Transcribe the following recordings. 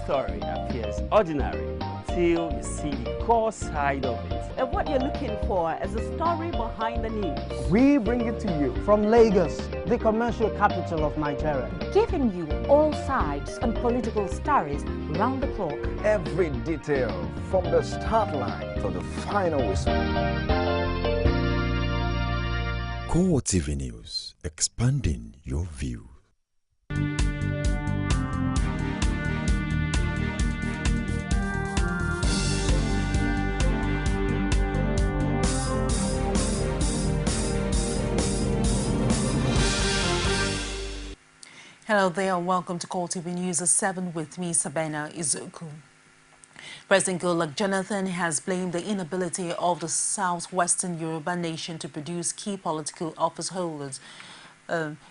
story appears ordinary till you see the core side of it. And what you're looking for is the story behind the news. We bring it to you from Lagos, the commercial capital of Nigeria. Giving you all sides and political stories round the clock. Every detail from the start line to the final whistle. CoreTV News, expanding your view. Hello there, welcome to CoreTV News at 7 with me, Sabina Izuku. President Goodluck Jonathan has blamed the inability of the southwestern Yoruba nation to produce key political office holders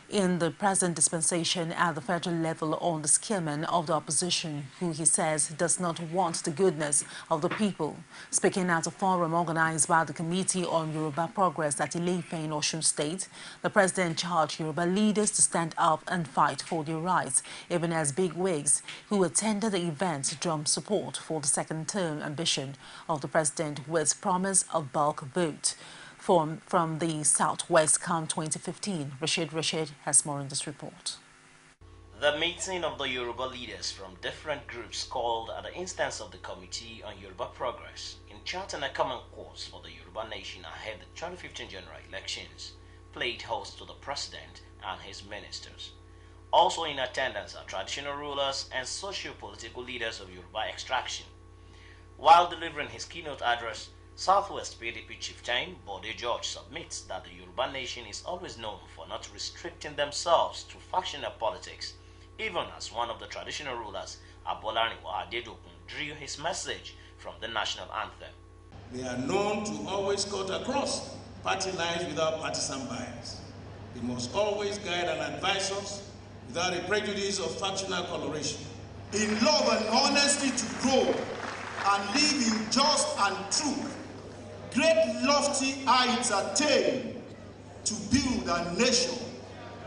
in the present dispensation at the federal level on the scheming of the opposition, who he says does not want the goodness of the people. Speaking at a forum organized by the Committee on Yoruba Progress at Ile-Ife in Osun State, the president charged Yoruba leaders to stand up and fight for their rights, even as bigwigs who attended the event drummed support for the second-term ambition of the president with promise of bulk vote from the Southwest come 2015. Rashid has more in this report. The meeting of the Yoruba leaders from different groups called at the instance of the Committee on Yoruba Progress in charting a common course for the Yoruba nation ahead of the 2015 general elections played host to the president and his ministers. Also in attendance are traditional rulers and socio-political leaders of Yoruba extraction. While delivering his keynote address, Southwest PDP chieftain Bode George submits that the Yoruba nation is always known for not restricting themselves to factional politics, even as one of the traditional rulers, Abolariwa Adedokun, drew his message from the national anthem. They are known to always cut across party lines without partisan bias. They must always guide and advise us without a prejudice of factional coloration. In love and honesty to grow and live in just and truth, great lofty heights attained to build a nation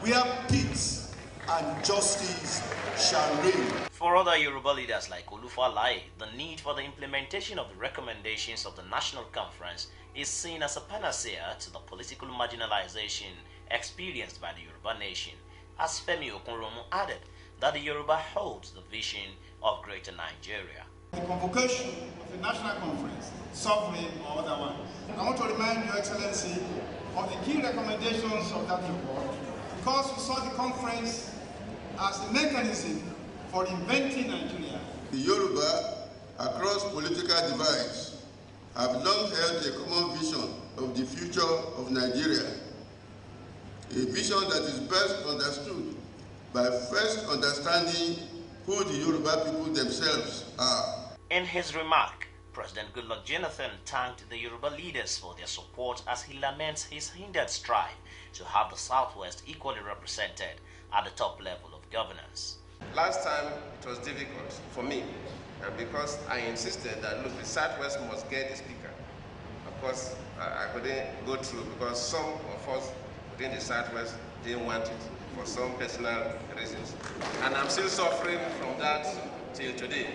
where peace and justice shall reign. For other Yoruba leaders like Olufa Lai, the need for the implementation of the recommendations of the National Conference is seen as a panacea to the political marginalization experienced by the Yoruba nation, as Femi Okunromu added that the Yoruba holds the vision of Greater Nigeria. The convocation of a national conference, sovereign or otherwise. I want to remind Your Excellency of the key recommendations of that report, because we saw the conference as a mechanism for inventing Nigeria. The Yoruba, across political divides, have long held a common vision of the future of Nigeria, a vision that is best understood by first understanding who the Yoruba people themselves are. In his remark, President Goodluck Jonathan thanked the Yoruba leaders for their support as he laments his hindered strive to have the Southwest equally represented at the top level of governance. Last time it was difficult for me, because I insisted that, look, the Southwest must get a speaker. Of course, I couldn't go through because some of us within the Southwest didn't want it for some personal reasons. And I'm still suffering from that till today.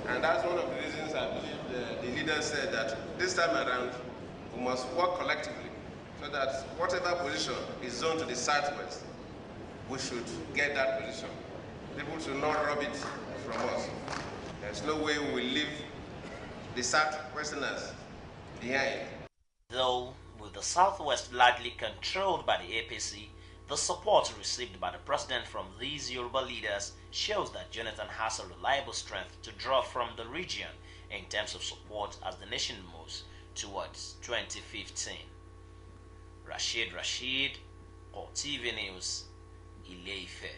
And that's one of the reasons I believe the leaders said that this time around we must work collectively so that whatever position is zoned to the Southwest, we should get that position. People should not rob it from us. There's no way we will leave the Southwesterners behind. Though with the Southwest largely controlled by the APC, the support received by the president from these Yoruba leaders shows that Jonathan has a reliable strength to draw from the region in terms of support as the nation moves towards 2015. Rashid, CoreTV News, Ile-Ife.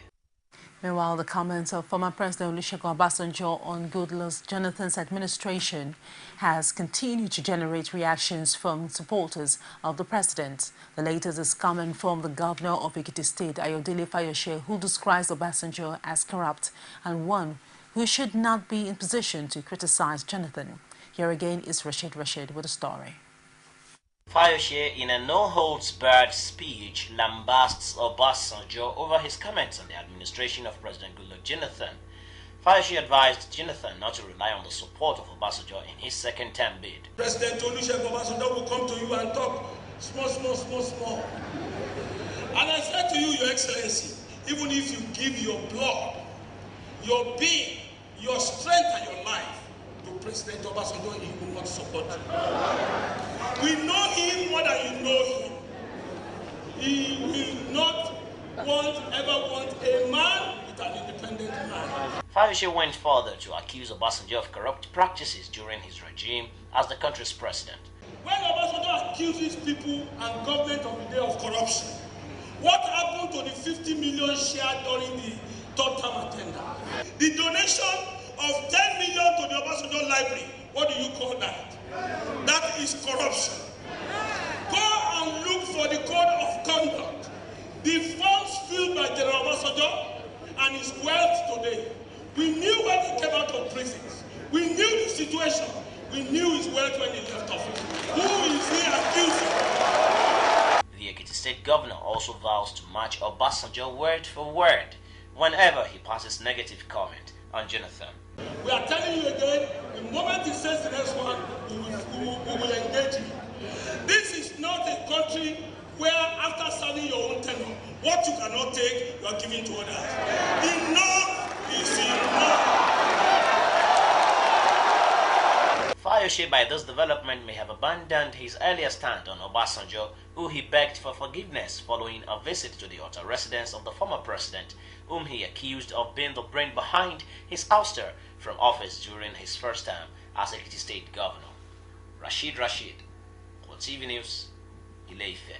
Meanwhile, the comments of former President Olusegun Obasanjo on Goodluck Jonathan's administration has continued to generate reactions from supporters of the president. The latest is coming from the governor of Ekiti State, Ayodele Fayose, who describes Obasanjo as corrupt and one who should not be in position to criticize Jonathan. Here again is Rashid with a story. Fayose, in a no-holds-barred speech, lambasts Obasanjo over his comments on the administration of President Goodluck Jonathan. Fayose advised Jonathan not to rely on the support of Obasanjo in his second-term bid. President Olusegun Obasanjo will come to you and talk small. And I said to you, Your Excellency, even if you give your blood, your being, your strength and your life to President Obasanjo, he will not support you. We know him more than you know him. He will not ever want a man with an independent mind. Fayose went further to accuse Obasanjo of corrupt practices during his regime as the country's president. When Obasanjo accuses people and government of the day of corruption, what happened to the 50 million share during the third-term agenda? The donation of 10 million to the Obasanjo library, what do you call that? That is corruption. Go and look for the code of conduct. The funds filled by General Obasanjo and his wealth today. We knew when he came out of prisons. We knew the situation. We knew his wealth when he left office. Who is he accusing? The Ekiti State Governor also vows to match Obasanjo word for word whenever he passes negative comment on Jonathan. We are telling you again, the moment he says the next one, we will engage him. This is not a country where after serving your own tenure, what you cannot take, you are giving to others. Enough is enough. Fayose, by this development, may have abandoned his earlier stand on Obasanjo, who he begged for forgiveness following a visit to the outer residence of the former president, whom he accused of being the brain behind his ouster from office during his first term as Ekiti State Governor. Rashid, CoreTV News, Ile-Ife.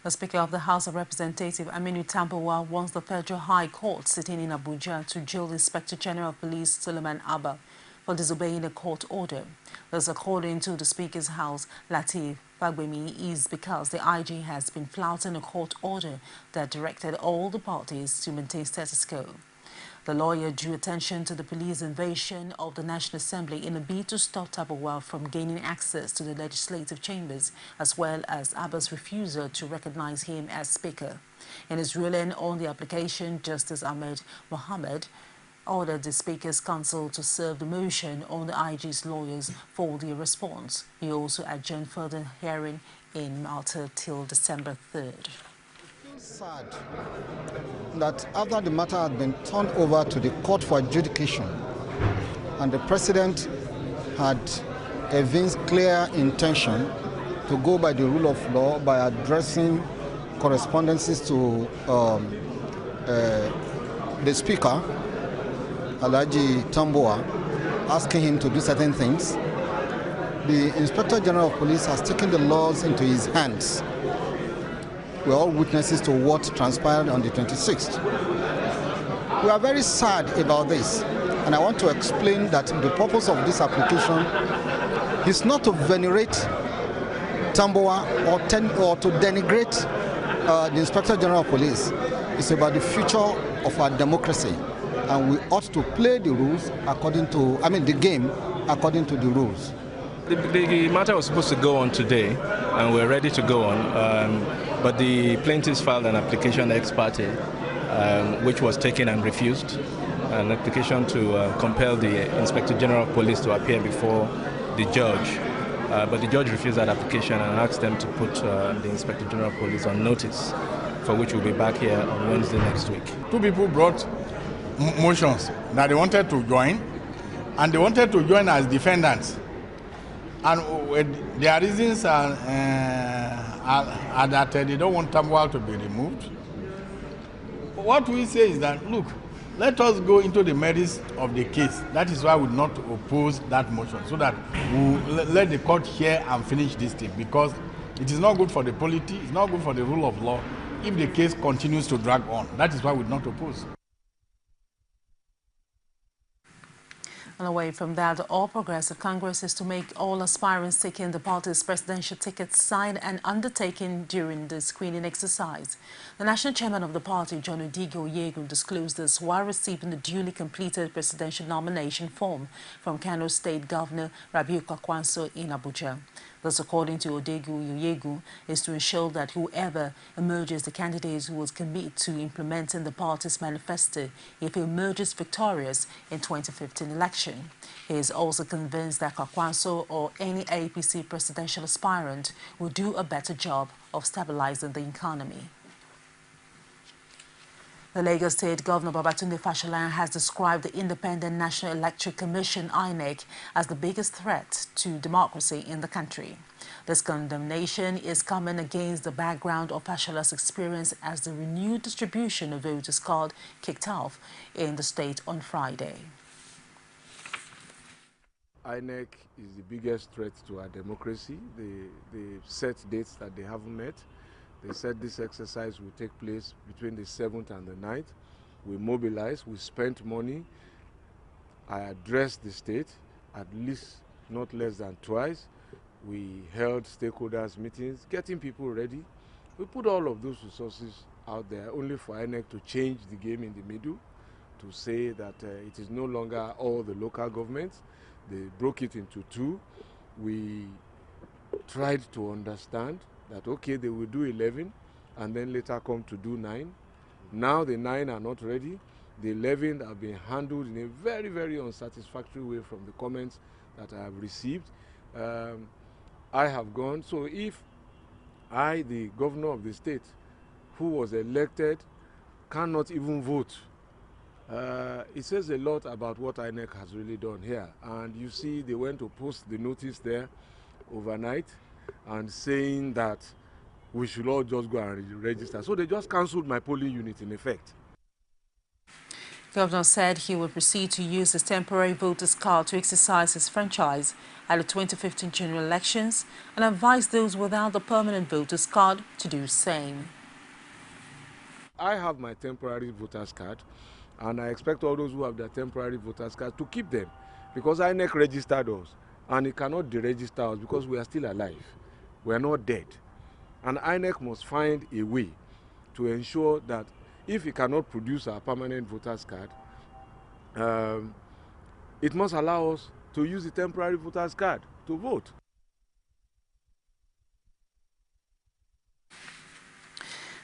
The Speaker of the House of Representatives, Aminu Tambuwal, wants the Federal High Court sitting in Abuja to jail Inspector General of Police Suleiman Abba for disobeying a court order. This, according to the Speaker's House, Lateef Fagbemi, is because the IG has been flouting a court order that directed all the parties to maintain status quo. The lawyer drew attention to the police invasion of the National Assembly in a bid to stop Tambuwal from gaining access to the legislative chambers, as well as Abba's refusal to recognize him as Speaker. In his ruling on the application, Justice Ahmed Mohammed ordered the Speaker's Council to serve the motion on the IG's lawyers for their response. He also adjourned further hearing in Malta till December 3rd. Sad that after the matter had been turned over to the court for adjudication and the president had evinced clear intention to go by the rule of law by addressing correspondences to the speaker, Alhaji Tambuwal, asking him to do certain things, the Inspector General of Police has taken the laws into his hands. We are all witnesses to what transpired on the 26th. We are very sad about this, and I want to explain that the purpose of this application is not to venerate Tambuwal or to denigrate the Inspector General of Police. It's about the future of our democracy, and we ought to play the rules according to, the game according to the rules. The matter was supposed to go on today, and we're ready to go on. But the plaintiffs filed an application ex parte, which was taken and refused, an application to compel the Inspector General of Police to appear before the judge. But the judge refused that application and asked them to put the Inspector General of Police on notice, for which we'll be back here on Wednesday next week. Two people brought motions that they wanted to join, and they wanted to join as defendants. And their reasons are that they don't want Tambuwal to be removed. What we say is that, look, let us go into the merits of the case. That is why we would not oppose that motion, so that we let the court hear and finish this thing, because it is not good for the polity, it's not good for the rule of law if the case continues to drag on. That is why we would not oppose. And away from that, the All Progressive Congress is to make all aspirants seeking the party's presidential ticket sign an undertaking during the screening exercise. The national chairman of the party, John Odigo Yegun, disclosed this while receiving the duly completed presidential nomination form from Kano State Governor Rabiu Kwakwanso in Abuja. This, according to Odegu Oyegu, is to ensure that whoever emerges the candidate who will commit to implementing the party's manifesto if he emerges victorious in 2015 election. He is also convinced that Kwakwanso or any APC presidential aspirant will do a better job of stabilizing the economy. The Lagos State Governor Babatunde Fashola has described the Independent National Electoral Commission (INEC) as the biggest threat to democracy in the country. This condemnation is coming against the background of Fashola's experience as the renewed distribution of voters' cards kicked off in the state on Friday. INEC is the biggest threat to our democracy. They set dates that they haven't met. They said this exercise will take place between the 7th and the 9th. We mobilized, we spent money. I addressed the state at least not less than twice. We held stakeholders meetings, getting people ready. We put all of those resources out there only for INEC to change the game in the middle, to say that it is no longer all the local governments. They broke it into two. We tried to understand that, okay, they will do 11 and then later come to do 9. Now the 9 are not ready. The 11 have been handled in a very, very unsatisfactory way from the comments that I have received. I have gone. So if I, the governor of the state, who was elected, cannot even vote, it says a lot about what INEC has really done here. And you see, they went to post the notice there overnight and saying that we should all just go and register. So they just cancelled my polling unit in effect. The governor said he will proceed to use his temporary voter's card to exercise his franchise at the 2015 general elections and advised those without the permanent voter's card to do the same. I have my temporary voter's card, and I expect all those who have their temporary voter's card to keep them, because INEC registered us, and it cannot deregister us because we are still alive. We are not dead. And INEC must find a way to ensure that if it cannot produce our permanent voter's card, it must allow us to use the temporary voter's card to vote.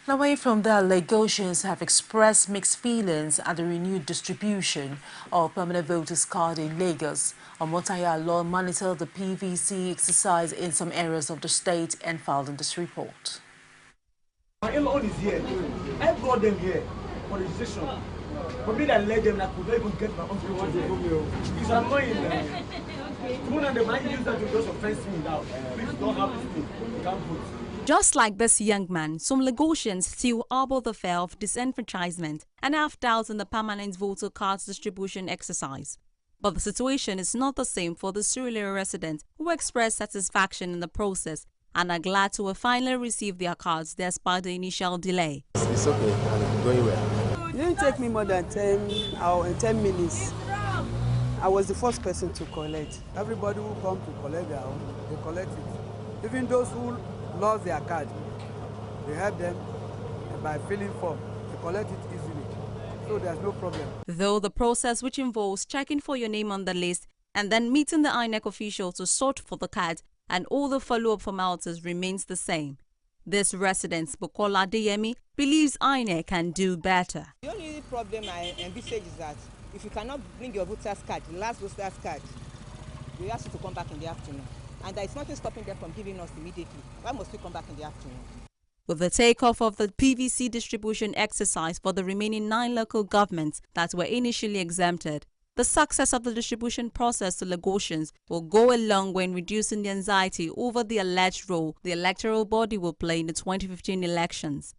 Away from that, Lagosians have expressed mixed feelings at the renewed distribution of permanent voters' card in Lagos. Omotaya Law monitored the PVC exercise in some areas of the state and filed in this report. My in-law is here. I brought them here for registration. For me, I let them, I could not even get my own people. It's annoying. Someone and the man use that to just offense me now. Please don't have this thing. You can't vote. Just like this young man, some Lagosians still harbor the fear of disenfranchisement and have doubts in the permanent voter cards distribution exercise. But the situation is not the same for the Surulere residents who expressed satisfaction in the process and are glad to have finally received their cards despite the initial delay. It's okay, I'm going well. It didn't take me more than 10 minutes. I was the first person to collect. Everybody who come to collect their own, they collect it. Even those who lost their card, they help them by filling form. They collect it easily, so there's no problem. Though the process, which involves checking for your name on the list and then meeting the INEC official to sort for the card and all the follow-up formalities, remains the same. This resident, Bukola Adeyemi, believes INEC can do better. The only problem I envisage is that if you cannot bring your voter's card, the last voter's card, we ask you to come back in the afternoon. And there is nothing stopping them from giving us immediately. Why must we come back in the afternoon? With the takeoff of the PVC distribution exercise for the remaining 9 local governments that were initially exempted, the success of the distribution process to Lagosians will go a long way in reducing the anxiety over the alleged role the electoral body will play in the 2015 elections.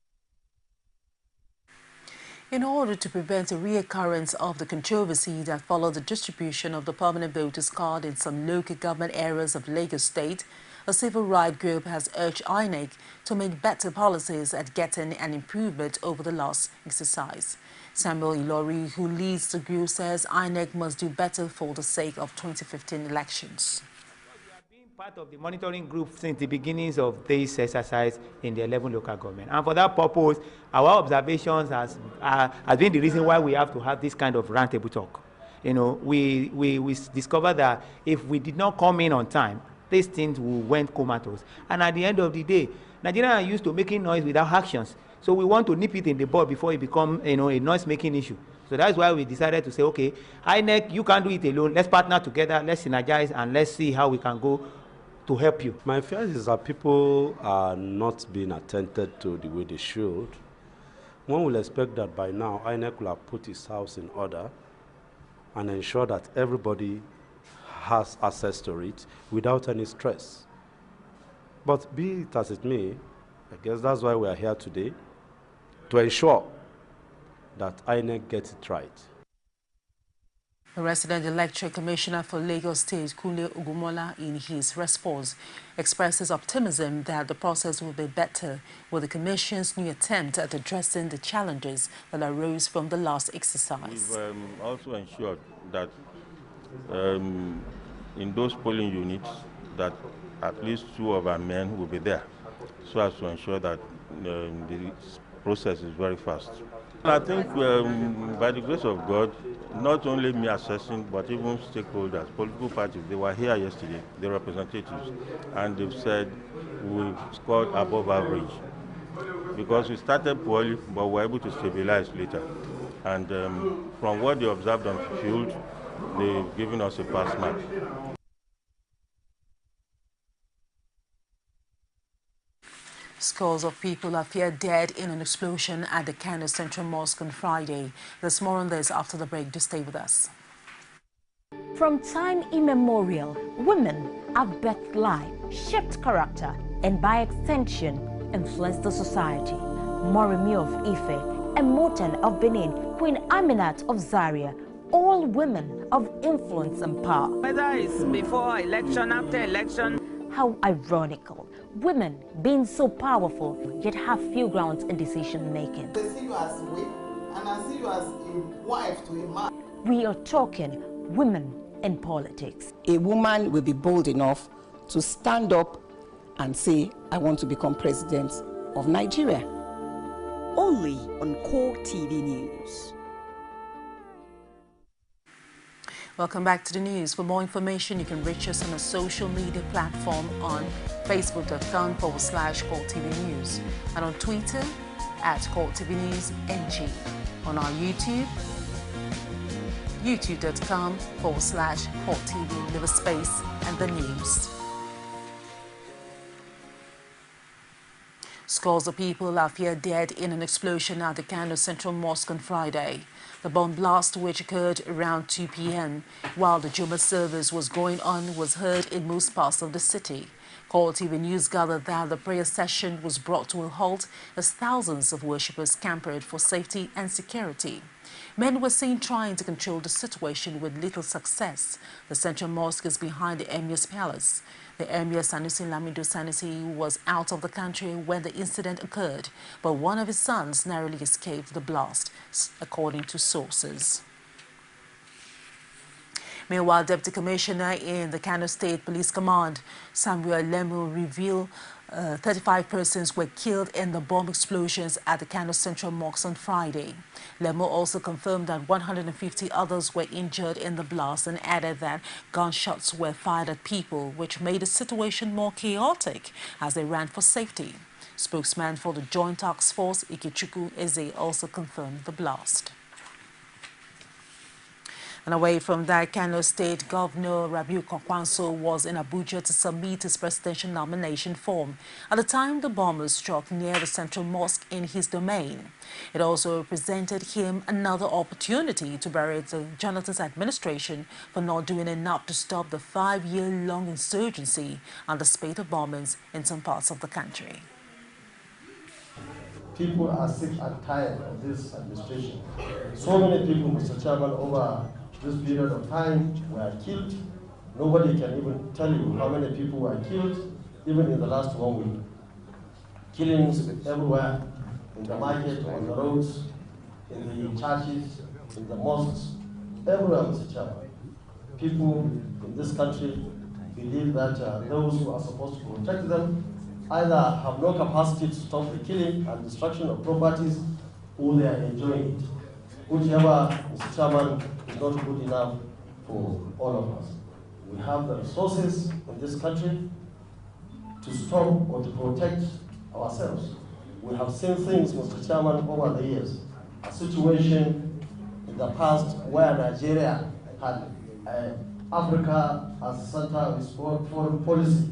In order to prevent a reoccurrence of the controversy that followed the distribution of the permanent voters' card in some local government areas of Lagos State, a civil rights group has urged INEC to make better policies at getting an improvement over the last exercise. Samuel Ilori, who leads the group, says INEC must do better for the sake of 2015 elections. Part of the monitoring group since the beginnings of this exercise in the 11 local government, and for that purpose our observations has been the reason why we have to have this kind of roundtable talk. You know, we discovered that if we did not come in on time these things went comatose. And at the end of the day, Nigerians are used to making noise without actions. So we want to nip it in the bud before it becomes a noise-making issue. So that's why we decided to say, okay, INEC, you can't do it alone. Let's partner together, let's synergize, and let's see how we can go to help you. My fear is that people are not being attended to the way they should. One will expect that by now, INEC will have put his house in order and ensure that everybody has access to it without any stress. But be it as it may, I guess that's why we are here today, to ensure that INEC gets it right. The resident electric commissioner for Lagos State, Kunle Ogumola, in his response, expresses optimism that the process will be better with the commission's new attempt at addressing the challenges that arose from the last exercise. We've also ensured that in those polling units that at least 2 of our men will be there, so as to ensure that the process is very fast. I think by the grace of God, not only me assessing, but even stakeholders, political parties, they were here yesterday, the representatives, and they've said we've scored above average. Because we started poorly, but we were able to stabilize later. And from what they observed on the field, they've given us a pass mark. Scores of people appear dead in an explosion at the Kano Central Mosque on Friday. There's more on this after the break. Do stay with us. From time immemorial, women have birthed life, shaped character, and by extension, influenced the society. Moremi of Ife, Emotan of Benin, Queen Aminat of Zaria, all women of influence and power. Whether it's before election, after election. How ironical. Women being so powerful, yet have few grounds in decision making. They see you as a wife, and I see you as a wife to a man. We are talking women in politics. A woman will be bold enough to stand up and say, I want to become president of Nigeria. Only on CoreTV News. Welcome back to the news. For more information, you can reach us on a social media platform on facebook.com/CoreTV News and on Twitter @CoreTV News NG. On our YouTube, youtube.com/CoreTV, leave a space and the news. Scores of people are feared dead in an explosion at the Kano Central Mosque on Friday. The bomb blast, which occurred around 2 p.m. while the Juma service was going on, was heard in most parts of the city. CoreTV News gathered that the prayer session was brought to a halt as thousands of worshippers scampered for safety and security. Men were seen trying to control the situation with little success. The Central Mosque is behind the Emir's palace. The Emir Sanusi Lamido Sanusi was out of the country when the incident occurred, but one of his sons narrowly escaped the blast, according to sources. Meanwhile, Deputy Commissioner in the Kano State Police Command, Samuel Lemu, revealed 35 persons were killed in the bomb explosions at the Kano Central Mosque on Friday. Lemu also confirmed that 150 others were injured in the blast and added that gunshots were fired at people, which made the situation more chaotic as they ran for safety. Spokesman for the Joint Task Force, Ikechukwu Eze, also confirmed the blast. And away from that, Kano State Governor Rabiu Kwankwanso was in Abuja to submit his presidential nomination form at the time the bombers struck near the Central Mosque in his domain. It also presented him another opportunity to berate the Jonathan's administration for not doing enough to stop the 5-year-long insurgency and the spate of bombings in some parts of the country. People are sick and tired of this administration. So many people, Mr. Chairman, over this period of time were killed. Nobody can even tell you how many people were killed, even in the last 1 week. Killings everywhere, in the market, on the roads, in the churches, in the mosques, everywhere, Mr. Chairman. People in this country believe that those who are supposed to protect them either have no capacity to stop the killing and destruction of properties, or they are enjoying it. Whichever, Mr. Chairman, is not good enough for all of us. We have the resources in this country to stop or to protect ourselves. We have seen things, Mr. Chairman, over the years. A situation in the past where Nigeria had Africa as the center of its foreign policy.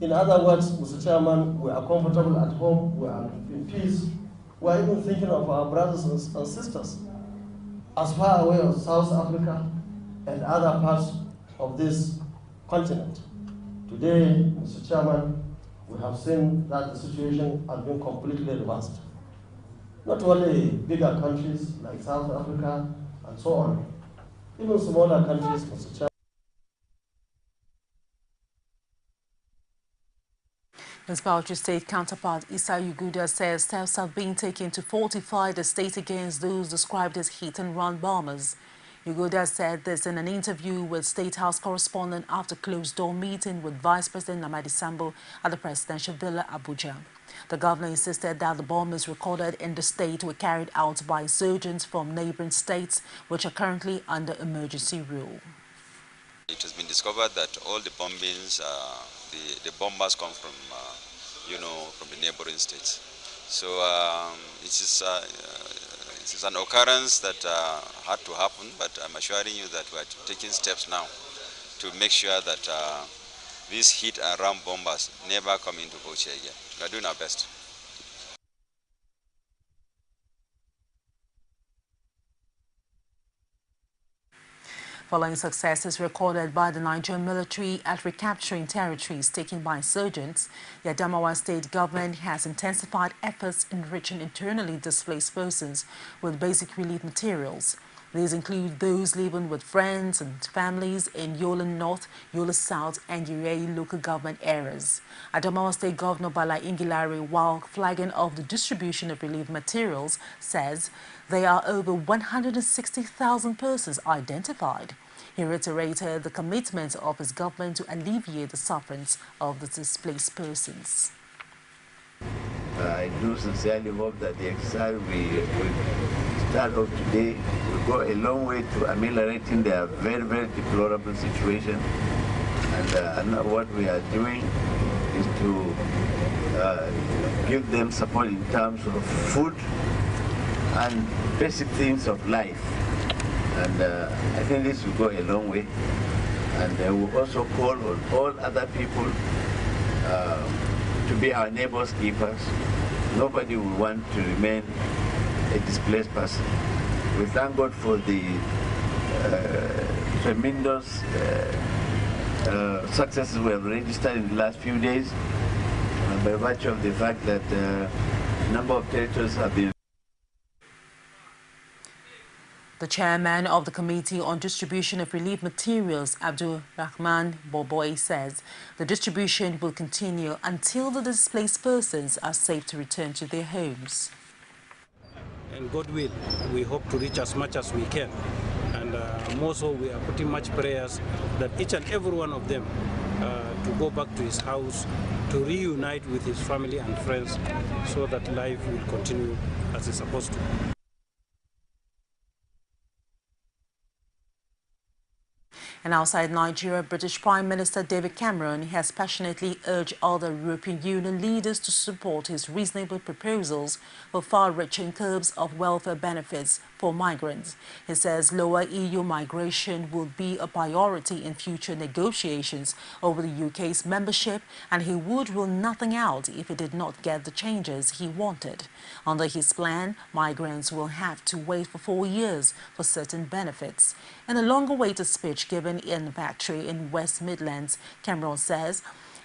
In other words, Mr. Chairman, we are comfortable at home, we are in peace. We are even thinking of our brothers and sisters as far away as South Africa and other parts of this continent. Today, Mr. Chairman, we have seen that the situation has been completely reversed. Not only bigger countries like South Africa and so on, even smaller countries, Mr. Chairman. His Bauchi State counterpart Issa Yuguda says steps have been taken to fortify the state against those described as hit-and-run bombers. Yuguda said this in an interview with State House correspondent after closed-door meeting with Vice President Namadi Sambo at the Presidential Villa, Abuja. The governor insisted that the bombers recorded in the state were carried out by insurgents from neighboring states, which are currently under emergency rule. It has been discovered that all the bombings, the bombers come from, from the neighboring states. So it is an occurrence that had to happen, but I'm assuring you that we are taking steps now to make sure that these hit and run bombers never come into Bauchi again. We are doing our best. Following successes recorded by the Nigerian military at recapturing territories taken by insurgents, the Adamawa state government has intensified efforts in reaching internally displaced persons with basic relief materials. These include those living with friends and families in Yola North, Yola South, and Urei local government areas. Adamawa State Governor Bala Ingilari, while flagging off the distribution of relief materials, says there are over 160,000 persons identified. He reiterated the commitment of his government to alleviate the sufferings of the displaced persons. I do sincerely hope that the exercise we start off today will go a long way to ameliorating their very, very deplorable situation. And what we are doing is to give them support in terms of food and basic things of life. And I think this will go a long way. And I will also call on all other people to be our neighbors' keepers. Nobody will want to remain a displaced person. We thank God for the tremendous successes we have registered in the last few days, by virtue of the fact that a number of territories have been. The chairman of the Committee on Distribution of Relief Materials, Abdul Rahman Boboy, says the distribution will continue until the displaced persons are safe to return to their homes. And God will, we hope to reach as much as we can. And more so, we are putting much prayers that each and every one of them to go back to his house, to reunite with his family and friends so that life will continue as it's supposed to. And outside Nigeria, British Prime Minister David Cameron has passionately urged other European Union leaders to support his reasonable proposals for far-reaching curbs of welfare benefits for migrants. He says lower EU migration will be a priority in future negotiations over the UK's membership, and he would rule nothing out if he did not get the changes he wanted. Under his plan, migrants will have to wait for 4 years for certain benefits. In a long-awaited speech given in a factory in West Midlands, Cameron says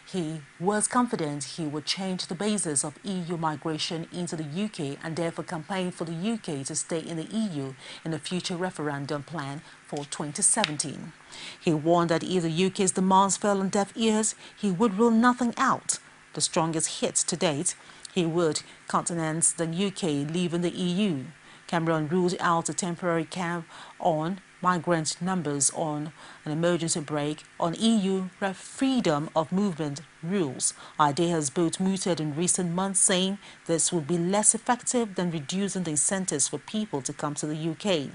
he was confident he would change the basis of EU migration into the UK and therefore campaign for the UK to stay in the EU in a future referendum plan for 2017. He warned that if the UK's demands fell on deaf ears, he would rule nothing out. The strongest hit to date, he would countenance the UK leaving the EU. Cameron ruled out a temporary cap on migrant numbers on an emergency break on EU freedom of movement rules. IDEA has both mooted in recent months, saying this would be less effective than reducing the incentives for people to come to the UK.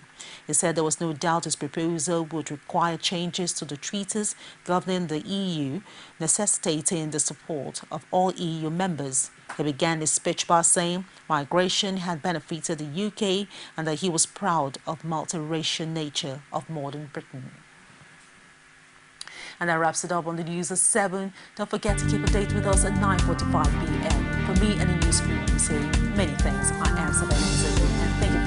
He said there was no doubt his proposal would require changes to the treaties governing the EU, necessitating the support of all EU members. He began his speech by saying migration had benefited the UK and that he was proud of the multiracial nature of modern Britain. And that wraps it up on the news at 7. Don't forget to keep a date with us at 9:45 p.m. For me and the news crew, we say many thanks. I am Savannah, and thank you.